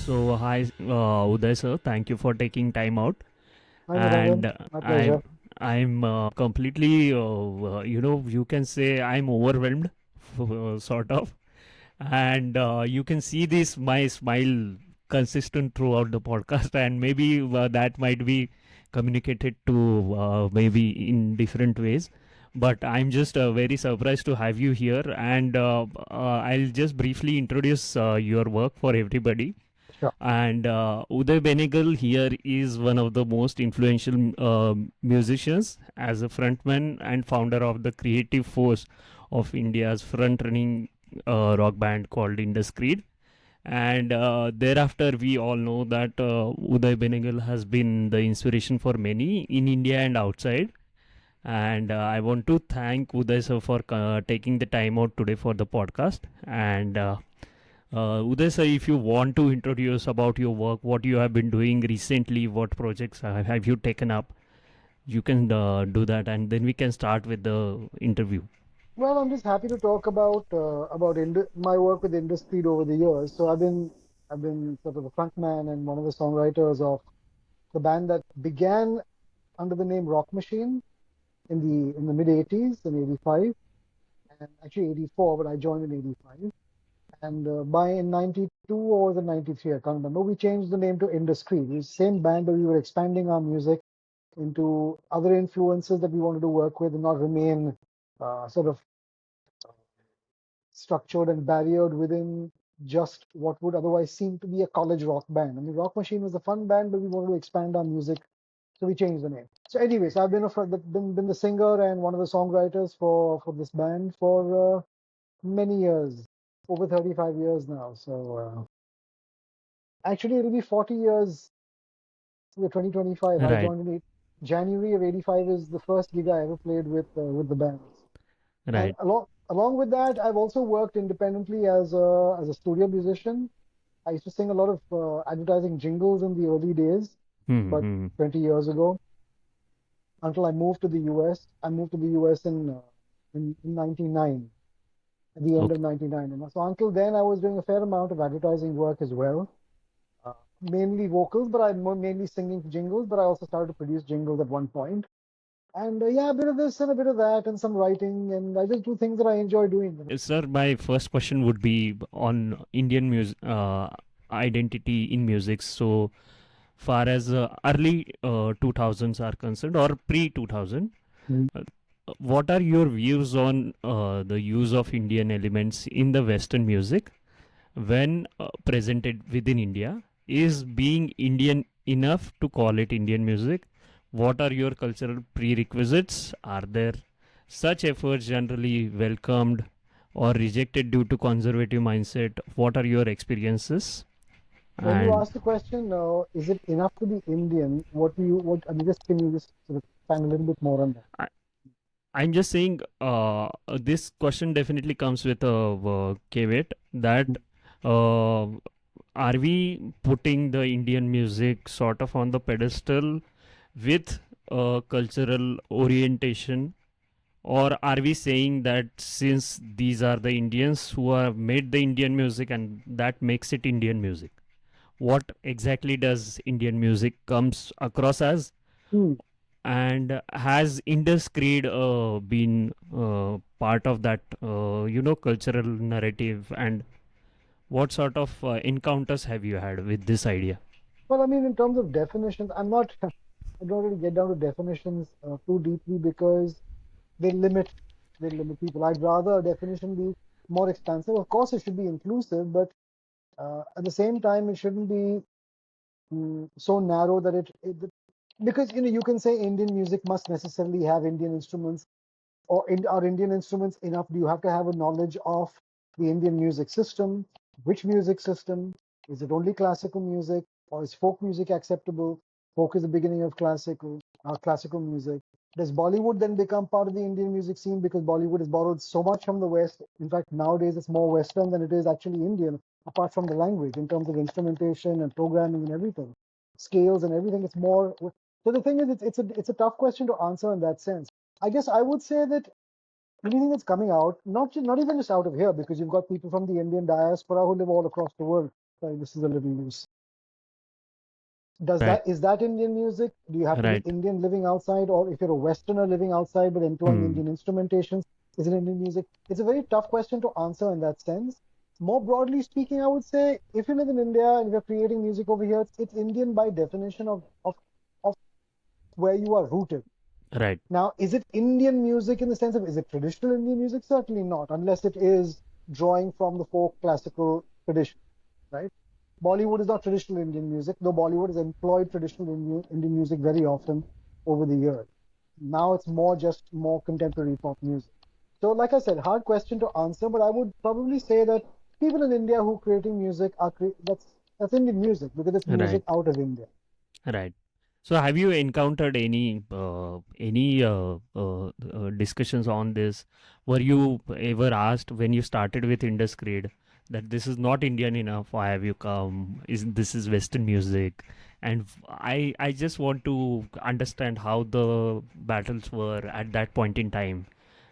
Hi, Uday sir. Thank you for taking time out. Hi, And Niranjan. My pleasure. I'm completely, you can say I'm overwhelmed, sort of. And you can see this my smile consistent throughout the podcast, and maybe that might be communicated to maybe in different ways. But I'm just very surprised to have you here, and I'll just briefly introduce your work for everybody. Sure. And Uday Benegal here is one of the most influential musicians as a frontman and founder of the creative force of India's front-running rock band called Indus Creed. And thereafter, we all know that Uday Benegal has been the inspiration for many in India and outside. And I want to thank Uday sir for taking the time out today for the podcast. And Uday sir, if you want to introduce about your work, what you have been doing recently, what projects have you taken up, you can do that, and then we can start with the interview. Well, I'm just happy to talk about my work with Indus Creed over the years. So I've been sort of the front man and one of the songwriters of the band that began under the name Rock Machine in the mid '80s in '85 and actually '84, but I joined in '85. And by in '92 or was it '93, I can't remember. We changed the name to Indus Creed. It was the same band, but we were expanding our music into other influences that we wanted to work with and not remain sort of structured and barriered within just what would otherwise seem to be a college rock band. I mean, Rock Machine was a fun band, but we wanted to expand our music, so we changed the name. So, anyways, I've been the singer and one of the songwriters for this band for many years, over 35 years now. So, actually, it'll be 40 years. We're 2025. I Right, joined in January of '85 is the first gig I ever played with the band. And right. along with that, I've also worked independently as a studio musician. I used to sing a lot of advertising jingles in the early days, but Hmm. 20 years ago, until I moved to the US. I moved to the US in '99, at the end of Okay. '99. And so until then, I was doing a fair amount of advertising work as well, mainly vocals, but I'm mainly singing jingles. But I also started to produce jingles at one point. And yeah, a bit of this and a bit of that, and some writing, and I just do things that I enjoy doing. Sir, my first question would be on Indian music identity in music. So far as early 2000s are concerned, or pre 2000, Mm. uh, what are your views on the use of Indian elements in the Western music when presented within India? Is being Indian enough to call it Indian music? What are your cultural prerequisites? Are there such efforts generally welcomed or rejected due to conservative mindset? What are your experiences? When you And ask the question, is it enough to be Indian? I mean, just can you just sort of expand a little bit more on that? I, I'm just saying this question definitely comes with a caveat that uh, are we putting the Indian music sort of on the pedestal with cultural orientation, or are we saying that since these are the Indians who have made the Indian music and that makes it Indian music? What exactly does Indian music comes across as? Hmm. And has Indus Creed been part of that, cultural narrative? And what sort of encounters have you had with this idea? Well, I mean, in terms of definitions, I'm not. I don't really get down to definitions too deeply because they limit they limit people. I'd rather a definition be more expansive. Of course, it should be inclusive, but at the same time, it shouldn't be so narrow that because you can say Indian music must necessarily have Indian instruments are Indian instruments enough? Do you have to have a knowledge of the Indian music system? Which music system? Is it only classical music or is folk music acceptable? Folk is the beginning of classical music. Does Bollywood then become part of the Indian music scene because Bollywood has borrowed so much from the West? In fact, nowadays it's more Western than it is actually Indian, apart from the language in terms of instrumentation and programming and everything, scales and everything. It's more. So the thing is, it's a tough question to answer in that sense. I guess I would say that anything that's coming out, not even just out of here, because you've got people from the Indian diaspora who live all across the world. Sorry, this is a little loose. Does Right. that is that Indian music? Do you have to be Right. Indian living outside, or if you're a Westerner living outside but employing Hmm. Indian instrumentations, is it Indian music? It's a very tough question to answer in that sense. More broadly speaking, I would say if you live in India and you're creating music over here, it's Indian by definition of where you are rooted. Right. Now, is it Indian music in the sense of is it traditional Indian music? Certainly not, unless it is drawing from the folk classical tradition, right? Bollywood is not traditional Indian music, though Bollywood has employed traditional Indian music very often over the years. Now it's more just more contemporary pop music. So, like I said, hard question to answer, but I would probably say that people in India who are creating music that's Indian music because it's music Right. out of India. Right. So, have you encountered any discussions on this? Were you ever asked when you started with Indus Creed that this is not Indian enough? Why have you come? Is this is Western music? And I just want to understand how the battles were at that point in time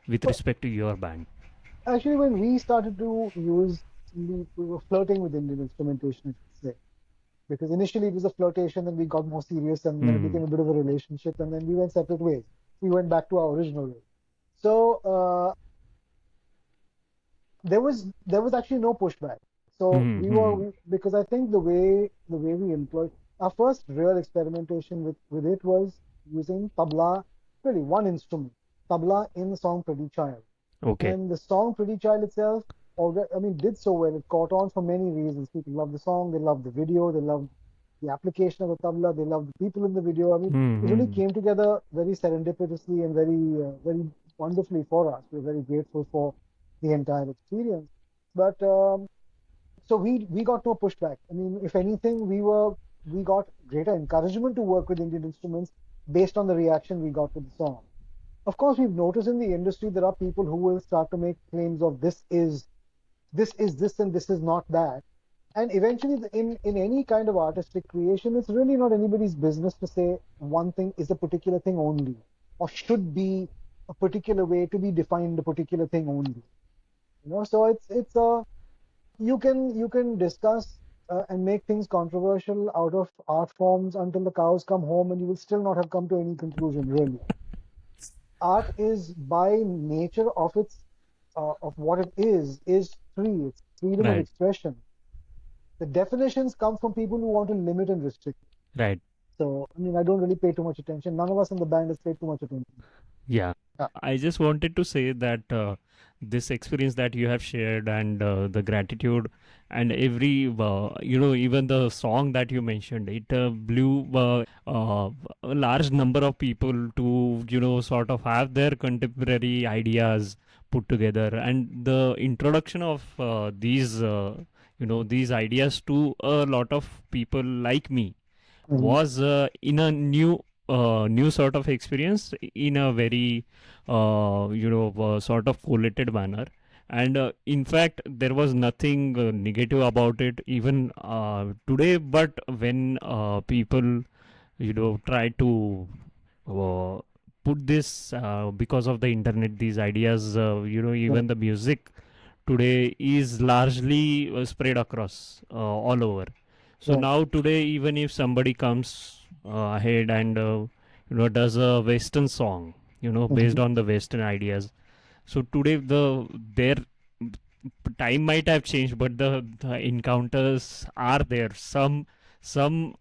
with But respect to your band. actually, when we started to use, we were flirting with Indian instrumentation, I should say. Because initially it was a flirtation, then we got more serious, and then it Hmm. became a bit of a relationship, and then we went separate ways. We went back to our original ways. So there was actually no pushback. So Hmm. Hmm. because I think the way we employed our first real experimentation with it was using tabla, really one instrument, tabla in the song Pretty Child. Okay. And the song Pretty Child itself, already, I mean, did so well. It caught on for many reasons. People love the song, they love the video, they love the application of the tabla, they love the people in the video. I mean, Hmm. it really Hmm. came together very serendipitously and very wonderfully for us. We're very grateful for the entire experience. But so we got no pushback. I mean, if anything, we got greater encouragement to work with Indian instruments based on the reaction we got to the song. Of course, we've noticed in the industry there are people who will start to make claims of this is this and this is not that. And eventually, in any kind of artistic creation, it's really not anybody's business to say one thing is a particular thing only, or should be a particular way to be defined a particular thing only. So it's you can discuss and make things controversial out of art forms until the cows come home, and you will still not have come to any conclusion really. Art is by nature of what it is free. It's freedom of Right. expression. The definitions come from people who want to limit and restrict. Right. So, I mean, I don't really pay too much attention. None of us in the band has paid too much attention. Yeah. Yeah. I just wanted to say that this experience that you have shared and the gratitude and even the song that you mentioned, it blew a large number of people to, sort of have their contemporary ideas put together. And the introduction of these ideas to a lot of people like me Mhm. was in a new sort of experience in a very sort of collated manner. And in fact there was nothing negative about it even today, but when people try to uh, put this because of the internet, these ideas, Right. even the music today is largely spread across all over. So Right. now today, even if somebody comes ahead and does a Western song, based Mhm. on the Western ideas. So today their time might have changed, but the encounters are there. Some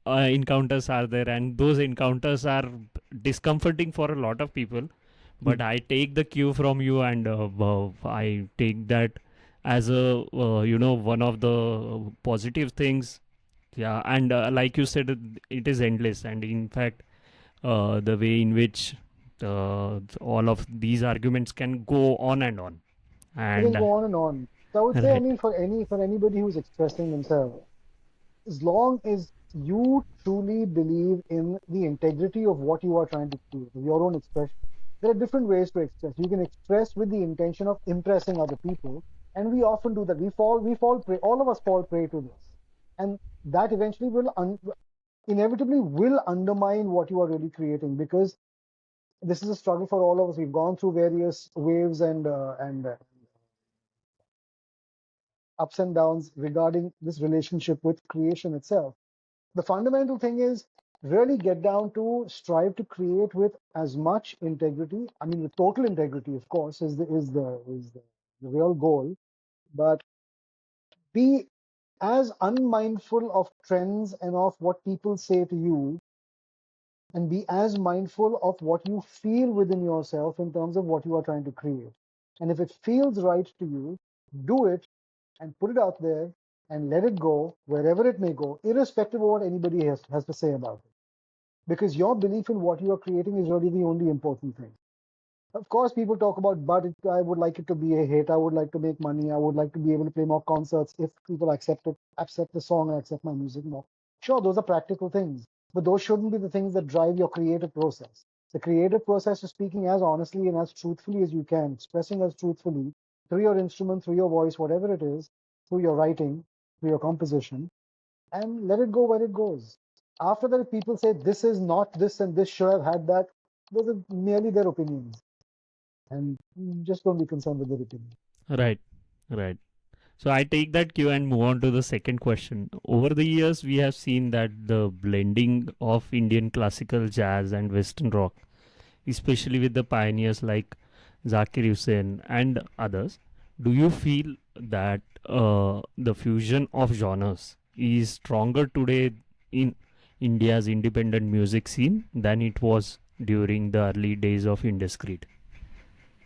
encounters are there, and those encounters are discomforting for a lot of people. But Mhm. I take the cue from you, and I take that as a one of the positive things. Yeah, and like you said, it is endless, and in fact, the way in which all of these arguments can go on and on. It can And go on and on. So I would say, I right. mean, for anybody who's expressing themselves, as long as you truly believe in the integrity of what you are trying to create, your own expression, there are different ways to express. You can express with the intention of impressing other people, and we often do that. We fall prey. All of us fall prey to this, and that eventually inevitably will undermine what you are really creating because this is a struggle for all of us. We've gone through various waves and ups and downs regarding this relationship with creation itself. The fundamental thing is really get down to strive to create with as much integrity. I mean, with total integrity, of course, is the real goal. But be as unmindful of trends and of what people say to you, and be as mindful of what you feel within yourself in terms of what you are trying to create. And if it feels right to you, do it and put it out there and let it go wherever it may go, irrespective of what anybody has to say about it. Because your belief in what you are creating is really the only important thing. Of course, people talk about, but I would like it to be a hit. I would like to make money. I would like to be able to play more concerts if people accept it, accept the song, and accept my music more. Sure, those are practical things, but those shouldn't be the things that drive your creative process. The creative process is speaking as honestly and as truthfully as you can, expressing as truthfully through your instrument, through your voice, whatever it is, through your writing, through your composition, and let it go where it goes. After that, if people say this is not this and this should have had that, those are merely their opinions and just don't be concerned with the opinion. Right, right. So I take that cue and move on to the second question. Over the years, we have seen that the blending of Indian classical jazz and Western rock, especially with the pioneers like Zakir Hussain and others, do you feel that the fusion of genres is stronger today in India's independent music scene than it was during the early days of Indus Creed?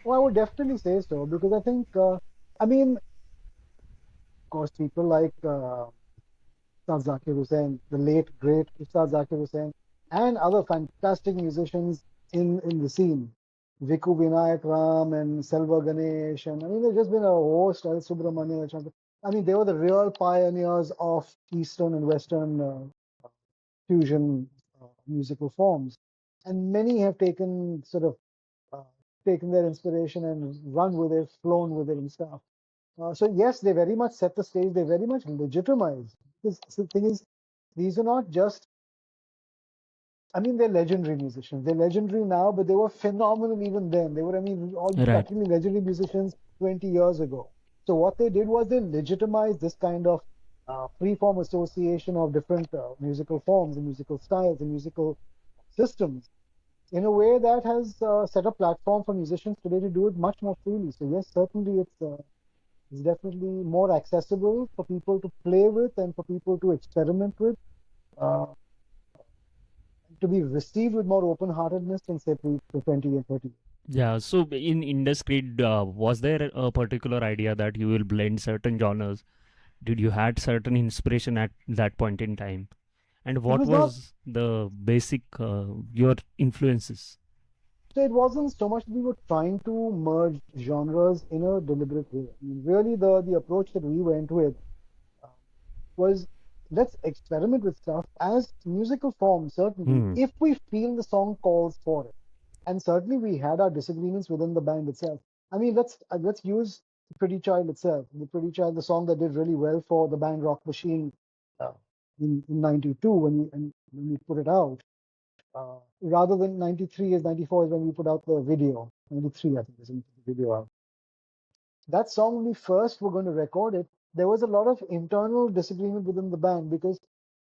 Well, I would definitely say so because I think, I mean, of course, people like Ustad Zakir Hussain, the late great Ustad Zakir Hussain, and other fantastic musicians in the scene, Viku Vinayak Ram and Selva Ganesh, and I mean, there's just been a host, Al Subramanian. I mean, they were the real pioneers of Eastern and Western fusion musical forms, and many have taken uh, taken their inspiration and run with it, flown with it, and stuff. So yes, they very much set the stage. They very much legitimize. Because the thing is, these are not just. I mean, they're legendary musicians. They're legendary now, but they were phenomenal even then. They were, I mean, all Right. practically legendary musicians 20 years ago. So what they did was they legitimized this kind of free-form association of different musical forms and musical styles and musical systems in a way that has set a platform for musicians today to do it much more freely. So yes, certainly it's definitely more accessible for people to play with and for people to experiment with, uh, to be received with more open-heartedness than say pre 20 and 30. Yeah, so in Indus Creed, was there a particular idea that you will blend certain genres? Did you had certain inspiration at that point in time? And It what was not, was the basic your influences? so it wasn't so much that we were trying to merge genres in a deliberate way. I mean, really, the approach that we went with uh, was let's experiment with stuff as musical form, certainly, Hmm. if we feel the song calls for it. And certainly we had our disagreements within the band itself. I mean, let's use the Pretty Child itself. The Pretty Child, the song that did really well for the band Rock Machine uh, in '92 when we put it out. Rather than '93 is '94 is when we put out the video. '93 I think is when we put the video out. That song when we first were going to record it, there was a lot of internal disagreement within the band because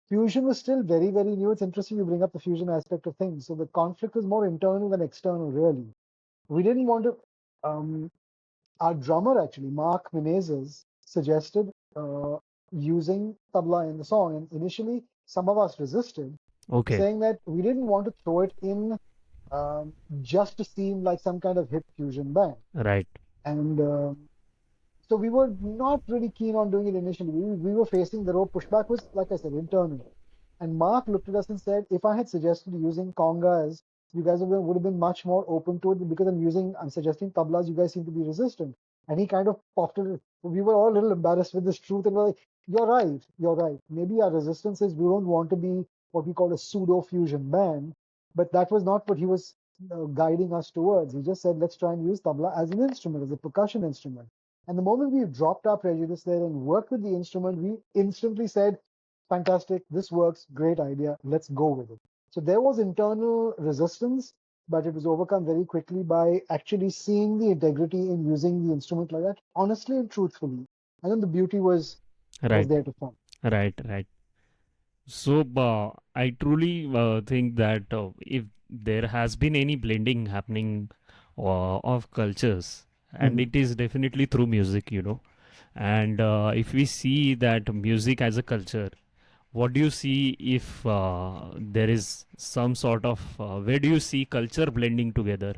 fusion was still very, very new. It's interesting you bring up the fusion aspect of things. So the conflict was more internal than external, really. We didn't want to. Um, our drummer actually, Mark Menezes, suggested using tabla in the song, and initially some of us resisted, Okay. saying that we didn't want to throw it in um, just to seem like some kind of hip fusion band. Right. And so we were not really keen on doing it initially. We were facing the rope. Pushback was, like I said, internal. And Mark looked at us and said, if I had suggested using congas, you guys would have been much more open to it because I'm suggesting tablas, you guys seem to be resistant. And he kind of popped it. We were all a little embarrassed with this truth and we're like, you're right. Maybe our resistance is we don't want to be what we call a pseudo fusion band. But that was not what he was guiding us towards. He just said, let's try and use tabla as an instrument, as a percussion instrument. And the moment we dropped our prejudice there and worked with the instrument, we instantly said, fantastic, this works, great idea, let's go with it. So there was internal resistance, but it was overcome very quickly by actually seeing the integrity in using the instrument like that, honestly and truthfully. and then the beauty was Right, there to form. right, right. So, I truly think that if there has been any blending happening of cultures, and Mhm. it is definitely through music, and if we see that music as a culture, what do you see if there is some sort of where do you see culture blending together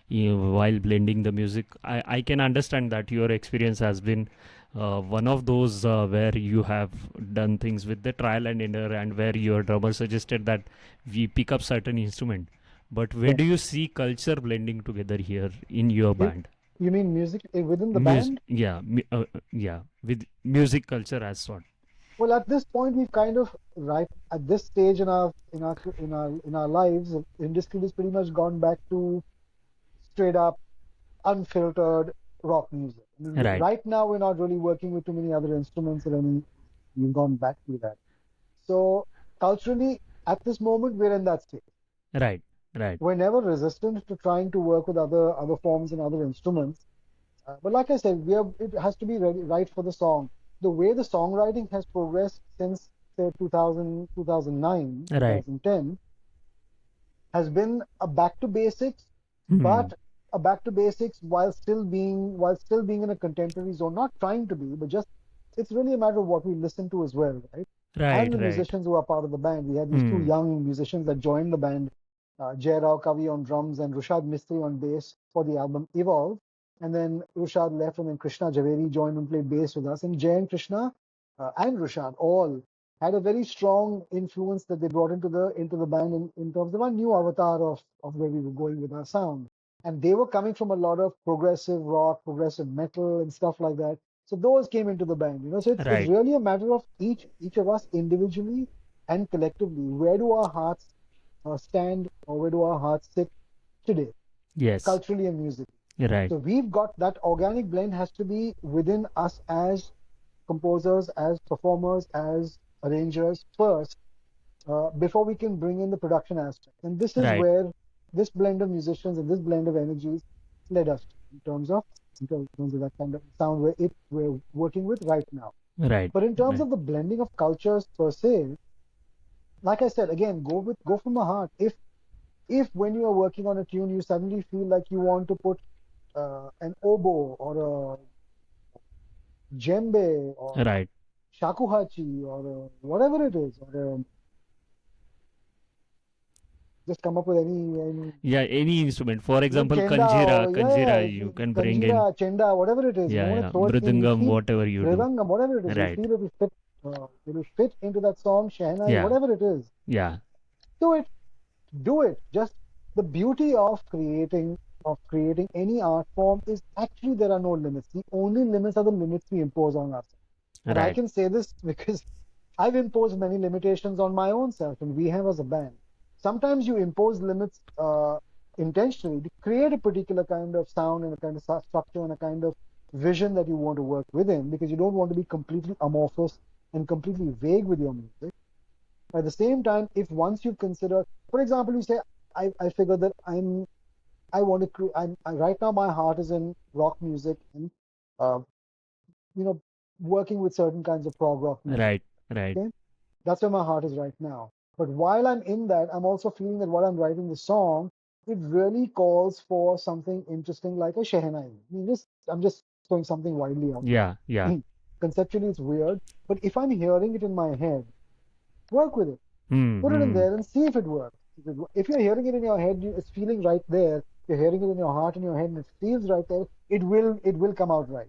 while blending the music? I can understand that your experience has been one of those where you have done things with the trial and error, and where your drummer suggested that we pick up certain instrument. But where Yeah. do you see culture blending together here in your You, band? you mean music within the band? Yeah, yeah, with music culture as sort. Well, at this point, we've kind of right at this stage in our lives, industry has pretty much gone back to straight up, unfiltered rock music. I mean, Right, right now we're not really working with too many other instruments or any. We've gone back to that. So culturally, at this moment, we're in that stage. right, right, We're never resistant to trying to work with other forms and other instruments. But like I said, it has to be ready, right for the song. The way the songwriting has progressed since say 2000, 2009, right. 2010 has been a back to basics, Hmm. but a back to basics while still being in a contemporary zone, not trying to be, but just it's really a matter of what we listen to as well, right? And Right, the right. musicians who are part of the band. We had these two Hmm. young musicians that joined the band, Jai Rao Kavi on drums and Rushad Mistry on bass for the album Evolve. And then Rushad left, and then Krishna Javeri joined and played bass with us. And Jay and Krishna and Rushad all had a very strong influence that they brought into the band in terms of a new avatar of where we were going with our sound. And they were coming from a lot of progressive rock, progressive metal, and stuff like that. So those came into the band, So it's Right. really a matter of each of us individually and collectively. Where do our hearts stand, or where do our hearts sit today, Yes. culturally and musically? Right. So we've got that organic blend has to be within us as composers, as performers, as arrangers first, before we can bring in the production aspect. And this is Right. where this blend of musicians and this blend of energies led us to, in terms of that kind of sound we're working with right now. Right. But in terms Right. of the blending of cultures per se, like I said, again, go from the heart. If when you are working on a tune, you suddenly feel like you want to put an oboe or a djembe or a Right. shakuhachi or whatever it is, or just come up with any Yeah. Any instrument. For even example, chenda kanjira. or Kanjira. yeah, You can bring in. kanjira, chenda, whatever it is. You Yeah. want to Yeah. throw it in. You Mridangam. feel Whatever you do. mridangam, whatever it is. You Right. feel it will fit into that song, shehnai, Yeah. whatever it is. Yeah. Do it, do it. Just the beauty of creating any art form is actually there are no limits. The only limits are the limits we impose on ourselves. And I Right. can say this because I've imposed many limitations on my own self, and we have as a band. Sometimes you impose limits intentionally to create a particular kind of sound and a kind of structure and a kind of vision that you want to work within, because you don't want to be completely amorphous and completely vague with your music. At the same time, if once you consider, for example, you say, I figure that I want to create, right now my heart is in rock music and, uh, you know, working with certain kinds of prog rock music. Right. Right. Okay. That's where my heart is right now. But while I'm in that, I'm also feeling that while I'm writing the song, it really calls for something interesting like a Shehnai. I'm just throwing something wildly out Yeah. Yeah. there. Conceptually, it's weird, but if I'm hearing it in my head, work with it. Hmm. Put it in Hmm. there and see if it works. If you're hearing it in your head, it's feeling right there. You're hearing it in your heart and your head, and it feels right there. It will come out right,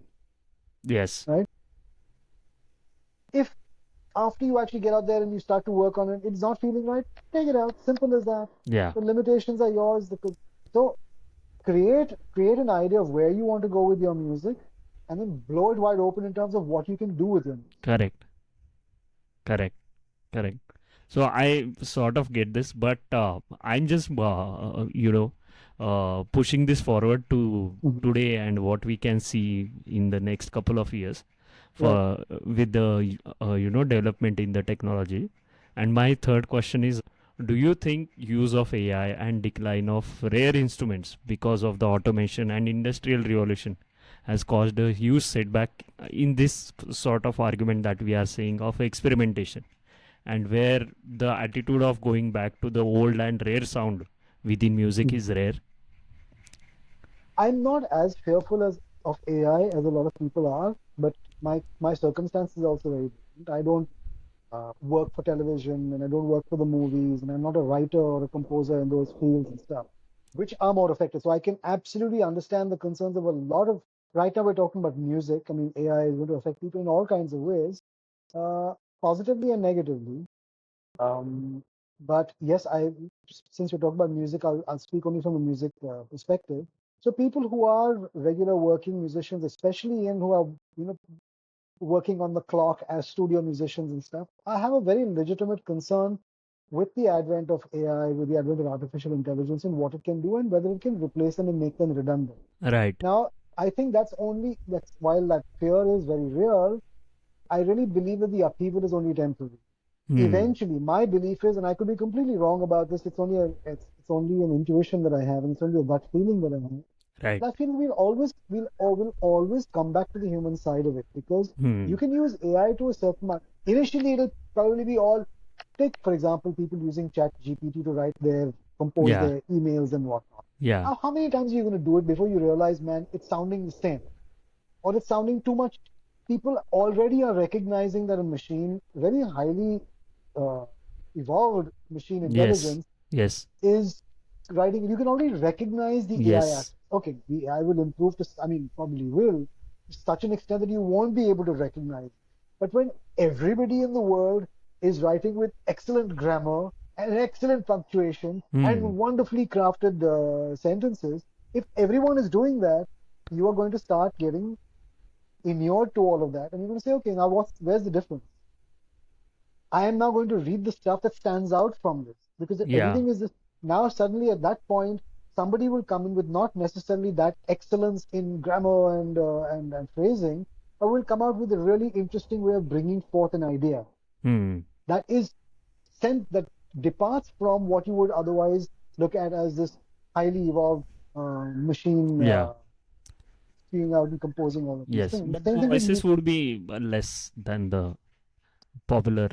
Yes. right? If after you actually get out there and you start to work on it, it's not feeling right, take it out. Simple as that. Yeah. The limitations are yours. So create an idea of where you want to go with your music, and then blow it wide open in terms of what you can do with it. Correct. Correct. Correct. So I sort of get this, but I'm just pushing this forward to Mhm. today and what we can see in the next couple of years Right. for with the development in the technology. And my third question is, do you think use of AI and decline of rare instruments because of the automation and industrial revolution has caused a huge setback in this sort of argument that we are saying of experimentation, and where the attitude of going back to the old and rare sound within music is rare. I'm not as fearful as of AI as a lot of people are, but my circumstances are also very different. I don't work for television and I don't work for the movies, and I'm not a writer or a composer in those fields and stuff, which are more affected. So I can absolutely understand the concerns of a lot of. Right now, we're talking about music. I mean, AI is going to affect people in all kinds of ways, uh, positively and negatively. Um, but yes, since we're talking about music, I'll speak only from a music perspective. So people who are regular working musicians, especially and who are working on the clock as studio musicians and stuff, I have a very legitimate concern with the advent of AI, with the advent of artificial intelligence, and what it can do and whether it can replace them and make them redundant. Right. Now, I think that's while that fear is very real, I really believe that the upheaval is only temporary. Hmm. Eventually, my belief is, and I could be completely wrong about this, it's only an intuition that I have, and it's only a gut feeling that I have. Right. But I feel will always come back to the human side of it, because you Hmm. can use AI to a certain amount. Initially, it'll probably be all, take for example people using Chat GPT to compose Yeah. their emails and whatnot. Yeah. How many times are you going to do it before you realize, man, it's sounding the same, or it's sounding too much? People already are recognizing that a machine, very highly uh, evolved machine Yes. intelligence, Yes. is writing. You can already recognize the AI Yes. aspect. Okay, the AI will improve to, I mean, probably will, to such an extent that you won't be able to recognize. But when everybody in the world is writing with excellent grammar and excellent punctuation Hmm. and wonderfully crafted sentences, if everyone is doing that, you are going to start getting inured to all of that, and you're going to say, okay, now where's the difference? I am now going to read the stuff that stands out from this, because Yeah. everything is this. Now suddenly at that point, somebody will come in with not necessarily that excellence in grammar and phrasing, but will come out with a really interesting way of bringing forth an idea Hmm. that is that departs from what you would otherwise look at as this highly evolved machine Yeah. spewing out and composing all of these Yes. things. But Same the thing with voices music. would be less than the popular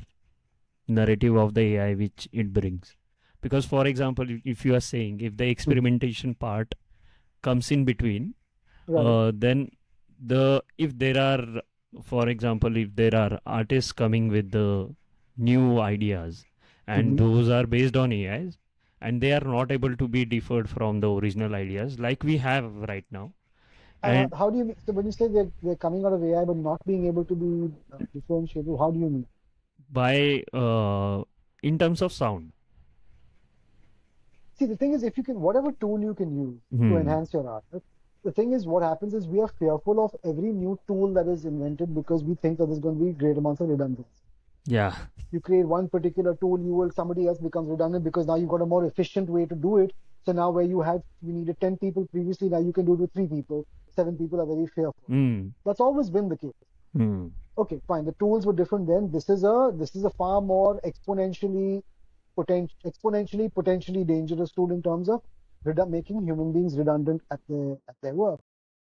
narrative of the AI which it brings. Because, for example, if you are saying if the experimentation part comes in between, Right. then if there are, for example, if there are artists coming with the new ideas, and Hmm. those are based on AIs, and they are not able to be differed from the original ideas like we have right now, and How do you mean? So when you say they're coming out of AI but not being able to be differentiated, how do you mean? by in terms of sound. See, the thing is, if you can, whatever tool you can use to Hmm. enhance your art, right? The thing is, what happens is we are fearful of every new tool that is invented because we think that there's going to be great amounts of redundancy. Yeah. You create one particular tool, somebody else becomes redundant because now you've got a more efficient way to do it. So now where you needed 10 people previously, now you can do it with 3 people. 7 people are very fearful. Hmm. That's always been the case. Hmm. Okay, fine. The tools were different then. This is a far more exponentially potentially dangerous tool in terms of making human beings redundant at their work.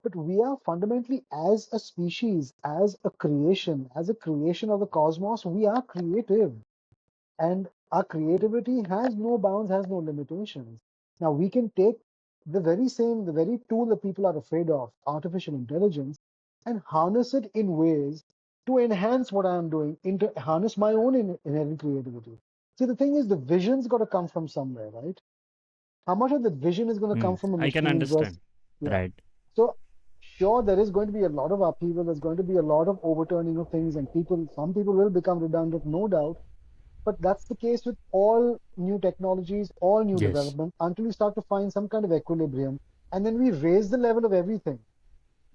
But we are fundamentally, as a species, as a creation of the cosmos, we are creative, and our creativity has no bounds, has no limitations. Now we can take the very tool that people are afraid of, artificial intelligence, and harness it in ways to enhance what I am doing, harness my own inherent creativity. See, the thing is, the vision's got to come from somewhere, right? How much of the vision is going to Hmm. come from a I can machine versus, understand. yeah. Right. So sure, there is going to be a lot of upheaval. There's going to be a lot of overturning of things, and some people will become redundant, no doubt. But that's the case with all new technologies, all new Yes. development, until we start to find some kind of equilibrium. And then we raise the level of everything.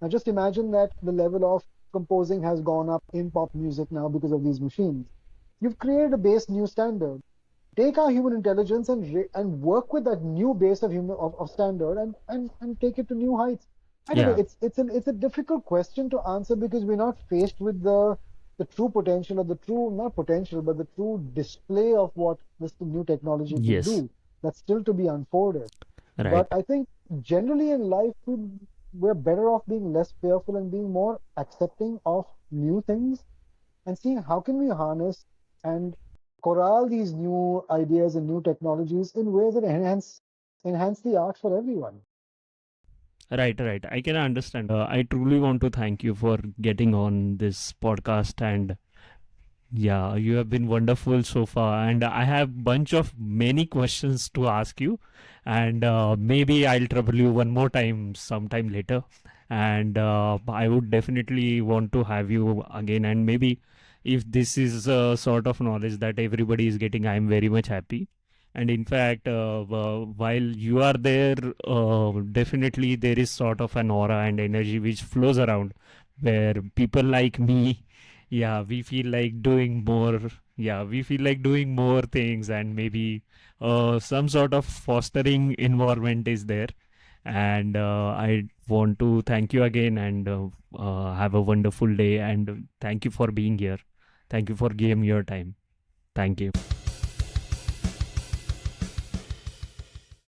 Now, just imagine that the level of composing has gone up in pop music now because of these machines. You've created a base new standard. Take our human intelligence and work with that new base of standard, and take it to new heights. I don't know. Yeah. It's a difficult question to answer because we're not faced with the true potential, or the true, not potential, but the true display of what this new technology can Yes. do. That's still to be unfolded. But Right. I think generally in life, we're better off being less fearful and being more accepting of new things and seeing how can we harness and corral these new ideas and new technologies in ways that enhance the art for everyone. Right, right. I can understand. I truly want to thank you for getting on this podcast, and yeah, you have been wonderful so far. And I have bunch of many questions to ask you, and maybe I'll trouble you one more time sometime later. And I would definitely want to have you again. And maybe if this is a sort of knowledge that everybody is getting, I'm very much happy. And in fact, while you are there, definitely there is sort of an aura and energy which flows around where people like me, yeah, we feel like doing more. Yeah, we feel like doing more things, and maybe some sort of fostering environment is there. And I want to thank you again and have a wonderful day. And thank you for being here. Thank you for giving your time. Thank you.